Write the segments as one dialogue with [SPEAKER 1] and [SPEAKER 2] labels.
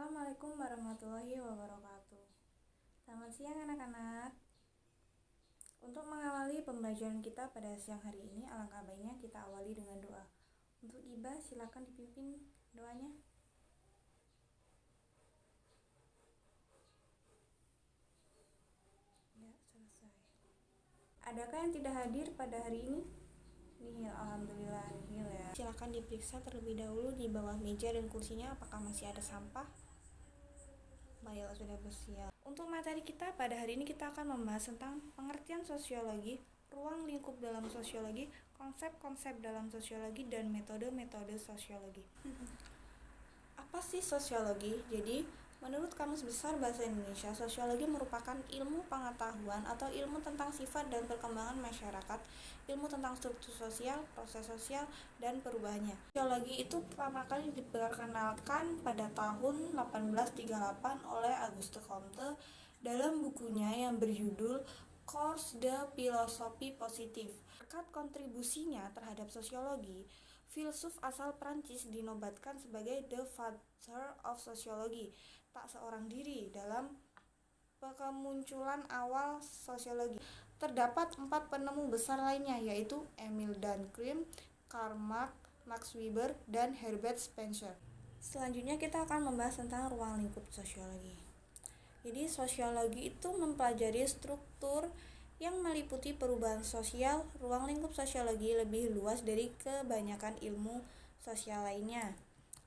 [SPEAKER 1] Assalamualaikum warahmatullahi wabarakatuh. Selamat siang anak-anak. Untuk mengawali pembelajaran kita pada siang hari ini, alangkah baiknya kita awali dengan doa. Untuk Iba, silakan dipimpin doanya. Ya, selesai. Adakah yang tidak hadir pada hari ini? Nihil, alhamdulillah nihil ya. Silakan diperiksa terlebih dahulu di bawah meja dan kursinya apakah masih ada sampah. Baiklah, sudah bersiap. Untuk materi kita pada hari ini kita akan membahas tentang pengertian sosiologi, ruang lingkup dalam sosiologi, konsep-konsep dalam sosiologi, dan metode-metode sosiologi. Apa sih sosiologi? Jadi, menurut Kamus Besar Bahasa Indonesia, sosiologi merupakan ilmu pengetahuan atau ilmu tentang sifat dan perkembangan masyarakat, ilmu tentang struktur sosial, proses sosial, dan perubahannya. Sosiologi itu pertama kali diperkenalkan pada tahun 1838 oleh Auguste Comte dalam bukunya yang berjudul Cours de Philosophie Positive. Berkat kontribusinya terhadap sosiologi, filsuf asal Prancis dinobatkan sebagai the father of sociology, tak seorang diri dalam kemunculan awal sosiologi. Terdapat 4 penemu besar lainnya, yaitu Emile Durkheim, Karl Marx, Max Weber, dan Herbert Spencer. Selanjutnya kita akan membahas tentang ruang lingkup sosiologi. Jadi sosiologi itu mempelajari struktur yang meliputi perubahan sosial. Ruang lingkup sosiologi lebih luas dari kebanyakan ilmu sosial lainnya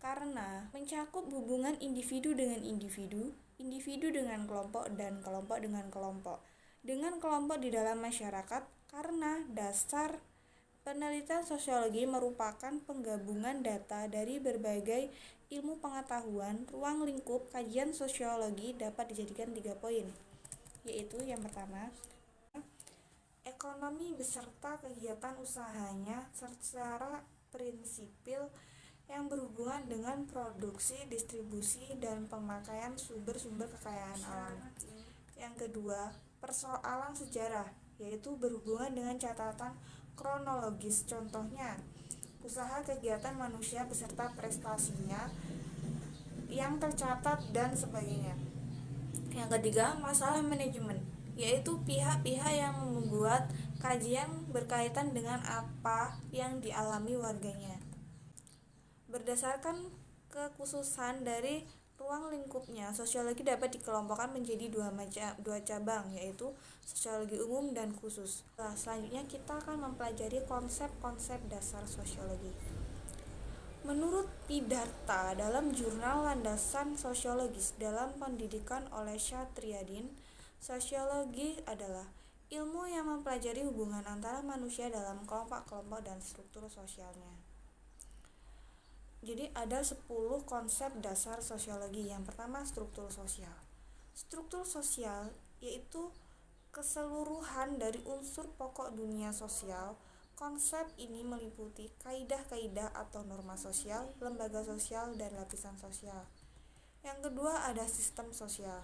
[SPEAKER 1] karena mencakup hubungan individu dengan individu, individu dengan kelompok, dan kelompok dengan kelompok, dengan kelompok di dalam masyarakat. Karena dasar penelitian sosiologi merupakan penggabungan data dari berbagai ilmu pengetahuan. Ruang lingkup kajian sosiologi dapat dijadikan 3 poin, yaitu yang pertama, ekonomi beserta kegiatan usahanya secara prinsipil yang berhubungan dengan produksi, distribusi, dan pemakaian sumber-sumber kekayaan alam. Yang kedua, persoalan sejarah, yaitu berhubungan dengan catatan kronologis, contohnya usaha kegiatan manusia beserta prestasinya yang tercatat dan sebagainya. Yang ketiga, masalah manajemen, yaitu pihak-pihak yang membuat kajian berkaitan dengan apa yang dialami warganya. Berdasarkan kekhususan dari ruang lingkupnya, sosiologi dapat dikelompokkan menjadi dua cabang, yaitu sosiologi umum dan khusus. Selanjutnya kita akan mempelajari konsep-konsep dasar sosiologi. Menurut Pidarta dalam jurnal Landasan Sosiologis dalam Pendidikan oleh Satriadin, sosiologi adalah ilmu yang mempelajari hubungan antara manusia dalam kelompok-kelompok dan struktur sosialnya. Jadi ada 10 konsep dasar sosiologi. Yang pertama, struktur sosial. Struktur sosial yaitu keseluruhan dari unsur pokok dunia sosial. Konsep ini meliputi kaidah-kaidah atau norma sosial, lembaga sosial, dan lapisan sosial. Yang kedua, ada sistem sosial.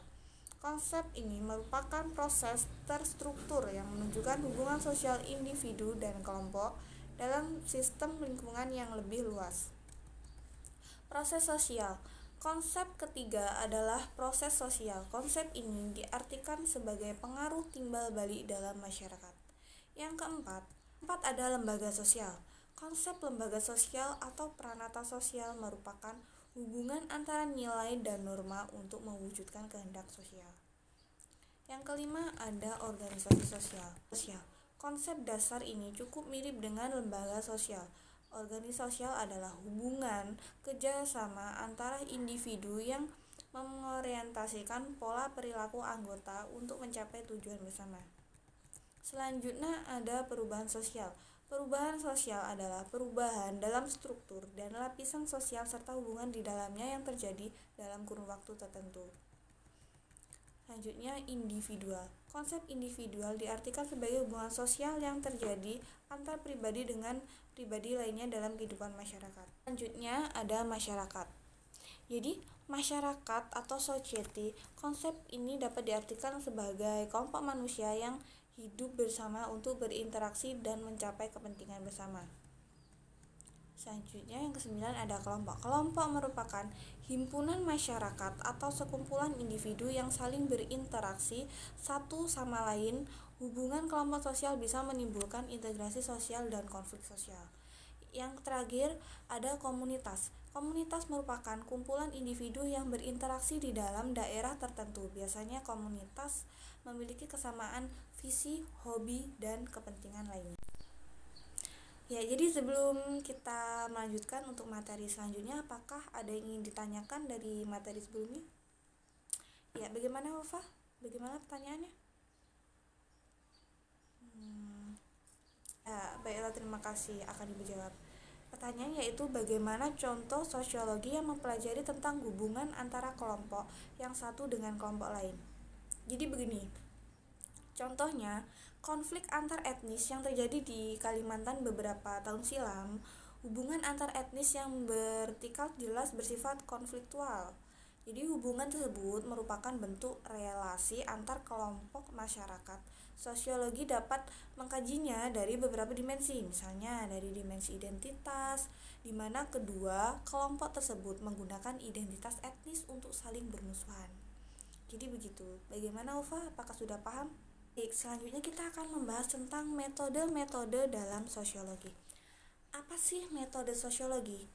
[SPEAKER 1] Konsep ini merupakan proses terstruktur yang menunjukkan hubungan sosial individu dan kelompok dalam sistem lingkungan yang lebih luas. Proses sosial. Konsep ketiga adalah proses sosial. Konsep ini diartikan sebagai pengaruh timbal balik dalam masyarakat. Yang keempat ada lembaga sosial. Konsep lembaga sosial atau pranata sosial merupakan hubungan antara nilai dan norma untuk mewujudkan kehendak sosial. Yang kelima ada organisasi sosial. Konsep dasar ini cukup mirip dengan lembaga sosial. Organisasi sosial adalah hubungan kerjasama antara individu yang mengorientasikan pola perilaku anggota untuk mencapai tujuan bersama. Selanjutnya ada perubahan sosial. Perubahan sosial adalah perubahan dalam struktur dan lapisan sosial serta hubungan di dalamnya yang terjadi dalam kurun waktu tertentu. Selanjutnya, individual. Konsep individual diartikan sebagai hubungan sosial yang terjadi antar pribadi dengan pribadi lainnya dalam kehidupan masyarakat. Selanjutnya ada masyarakat. Jadi, masyarakat atau society, konsep ini dapat diartikan sebagai kelompok manusia yang hidup bersama untuk berinteraksi dan mencapai kepentingan bersama. Selanjutnya yang ke-9 ada kelompok. Kelompok merupakan himpunan masyarakat atau sekumpulan individu yang saling berinteraksi satu sama lain. Hubungan kelompok sosial bisa menimbulkan integrasi sosial dan konflik sosial. Yang terakhir ada komunitas. Komunitas merupakan kumpulan individu yang berinteraksi di dalam daerah tertentu. Biasanya komunitas memiliki kesamaan visi, hobi, dan kepentingan lainnya. Ya, jadi sebelum kita melanjutkan untuk materi selanjutnya, apakah ada yang ingin ditanyakan dari materi sebelumnya? Ya, bagaimana Wafa? Bagaimana pertanyaannya? Ya, baiklah, terima kasih, akan dijawab. Pertanyaan yaitu bagaimana contoh sosiologi yang mempelajari tentang hubungan antara kelompok yang satu dengan kelompok lain. Jadi begini, contohnya konflik antar etnis yang terjadi di Kalimantan beberapa tahun silam. Hubungan antar etnis yang vertikal jelas bersifat konfliktual. Jadi hubungan tersebut merupakan bentuk relasi antar kelompok masyarakat. Sosiologi dapat mengkajinya dari beberapa dimensi, misalnya dari dimensi identitas, di mana kedua kelompok tersebut menggunakan identitas etnis untuk saling bermusuhan. Jadi begitu. Bagaimana Ufa? Apakah sudah paham? Baik, selanjutnya kita akan membahas tentang metode-metode dalam sosiologi. Apa sih metode sosiologi?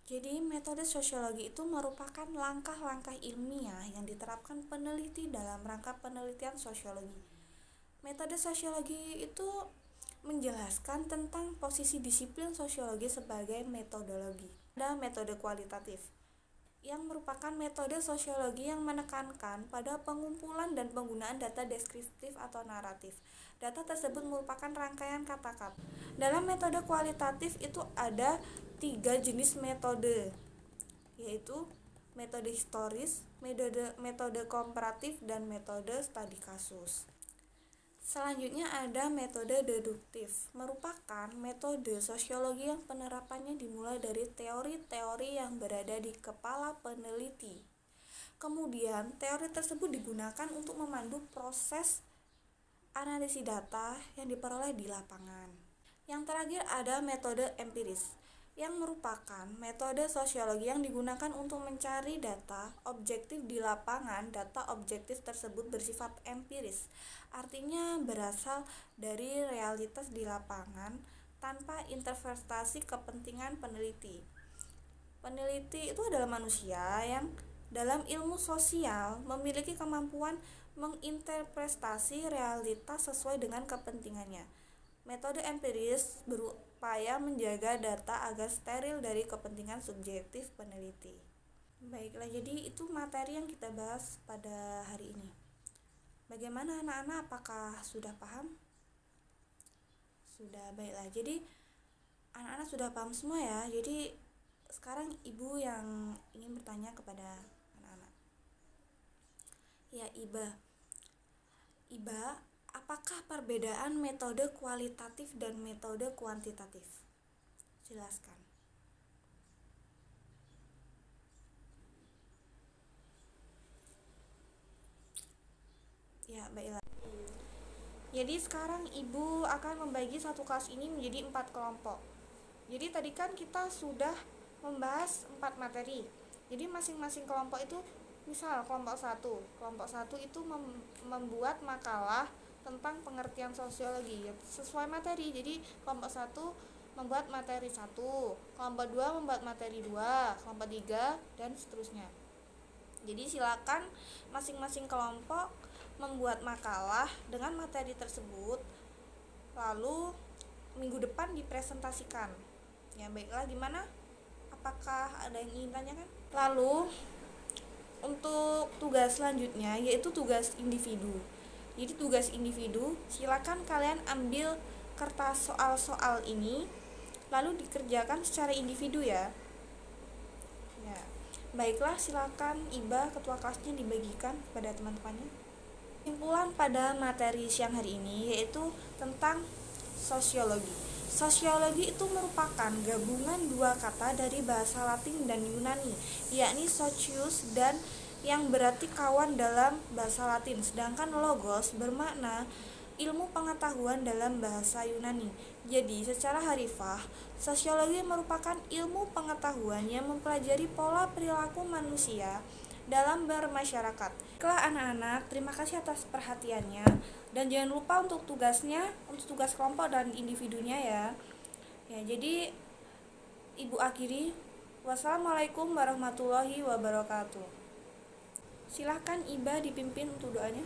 [SPEAKER 1] Jadi metode sosiologi itu merupakan langkah-langkah ilmiah yang diterapkan peneliti dalam rangka penelitian sosiologi. Metode sosiologi itu menjelaskan tentang posisi disiplin sosiologi sebagai metodologi. Ada metode kualitatif, yang merupakan metode sosiologi yang menekankan pada pengumpulan dan penggunaan data deskriptif atau naratif. Data tersebut merupakan rangkaian kata-kata. Dalam metode kualitatif itu ada 3 jenis metode, yaitu metode historis, metode komparatif, dan metode studi kasus. Selanjutnya ada metode deduktif, merupakan metode sosiologi yang penerapannya dimulai dari teori-teori yang berada di kepala peneliti. Kemudian, teori tersebut digunakan untuk memandu proses analisis data yang diperoleh di lapangan. Yang terakhir ada metode empiris, yang merupakan metode sosiologi yang digunakan untuk mencari data objektif di lapangan. Data objektif tersebut bersifat empiris, artinya berasal dari realitas di lapangan tanpa interpretasi kepentingan peneliti. Peneliti itu adalah manusia yang dalam ilmu sosial memiliki kemampuan menginterpretasi realitas sesuai dengan kepentingannya. Metode empiris berupaya menjaga data agar steril dari kepentingan subjektif peneliti. Baiklah, jadi itu materi yang kita bahas pada hari ini. Bagaimana anak-anak, apakah sudah paham? Sudah, baiklah. Jadi anak-anak sudah paham semua ya. Jadi sekarang ibu yang ingin bertanya kepada anak-anak. Ya, Iba, apakah perbedaan metode kualitatif dan metode kuantitatif? Jelaskan. Ya, baiklah. Jadi sekarang ibu akan membagi satu kelas ini menjadi 4 kelompok. Jadi tadi kan kita sudah membahas 4 materi. Jadi masing-masing kelompok itu, misal kelompok 1 itu membuat makalah tentang pengertian sosiologi sesuai materi. Jadi kelompok 1 membuat materi 1, kelompok 2 membuat materi 2, kelompok 3 dan seterusnya. Jadi silakan masing-masing kelompok membuat makalah dengan materi tersebut, lalu minggu depan dipresentasikan. Ya, baiklah, di mana? Apakah ada yang ingin tanyakan? Lalu untuk tugas selanjutnya yaitu tugas individu. Jadi tugas individu, silakan kalian ambil kertas soal-soal ini lalu dikerjakan secara individu ya. Ya. Baiklah, silakan Iba ketua kelasnya dibagikan kepada teman-temannya. Kesimpulan pada materi siang hari ini yaitu tentang sosiologi. Sosiologi itu merupakan gabungan dua kata dari bahasa Latin dan Yunani, yakni socius dan yang berarti kawan dalam bahasa Latin, sedangkan logos bermakna ilmu pengetahuan dalam bahasa Yunani. Jadi, secara harfiah, sosiologi merupakan ilmu pengetahuan yang mempelajari pola perilaku manusia dalam bermasyarakat. Baiklah anak-anak, terima kasih atas perhatiannya dan jangan lupa untuk tugas kelompok dan individunya ya. Ya, jadi Ibu akhiri, wassalamualaikum warahmatullahi wabarakatuh. Silahkan Iba dipimpin untuk doanya.